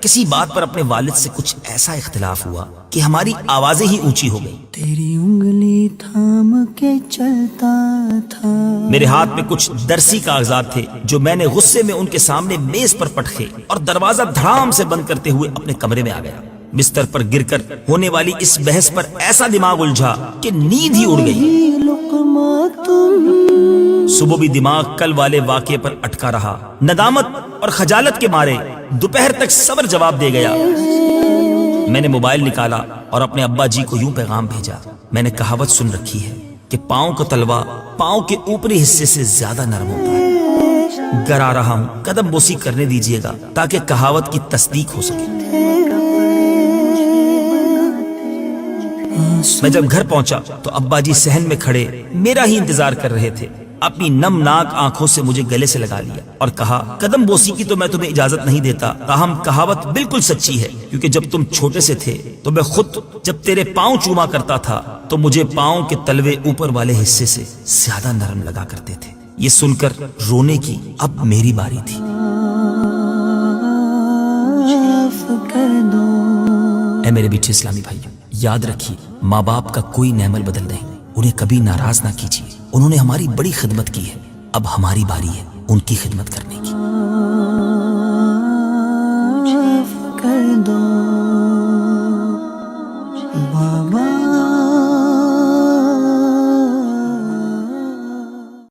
کسی بات پر اپنے والد سے کچھ ایسا اختلاف ہوا کہ ہماری آوازیں ہی اونچی ہو گئی. تیری انگلی تھام کے چلتا تھا. میرے ہاتھ میں کچھ درسی کاغذات تھے جو میں نے غصے میں ان کے سامنے میز پر پٹکے اور دروازہ دھڑام سے بند کرتے ہوئے اپنے کمرے میں آ گیا. بستر پر گر کر ہونے والی اس بحث پر ایسا دماغ الجھا کہ نیند ہی اڑ گئی. صبح بھی دماغ کل والے واقعے پر اٹکا رہا. ندامت اور خجالت کے مارے دوپہر تک صبر جواب دے گیا. میں نے موبائل نکالا اور اپنے ابا جی کو یوں پیغام بھیجا. میں نے کہاوت سن رکھی ہے کہ پاؤں کا تلوا پاؤں کے اوپری حصے سے زیادہ نرم ہوتا ہے. گر آ رہا ہوں، قدم بوسی کرنے دیجیے گا تاکہ کہاوت کی تصدیق ہو سکے. میں جب گھر پہنچا تو ابا جی صحن میں کھڑے میرا ہی انتظار کر رہے تھے. اپنی نم ناک آنکھوں سے مجھے گلے سے لگا لیا اور کہا، قدم بوسی کی تو میں تمہیں اجازت نہیں دیتا، تاہم کہاوت بالکل سچی ہے، کیونکہ جب تم چھوٹے سے تھے تو میں خود جب تیرے پاؤں چوما کرتا تھا تو مجھے پاؤں کے تلوے اوپر والے حصے سے زیادہ نرم لگا کرتے تھے. یہ سن کر رونے کی اب میری باری تھی. اے میرے میٹھے اسلامی بھائیوں، یاد رکھیے ماں باپ کا کوئی نعمل بدل نہیں. انہیں کبھی ناراض نہ کیجیے. انہوں نے ہماری بڑی خدمت کی ہے، اب ہماری باری ہے ان کی خدمت کرنے کی.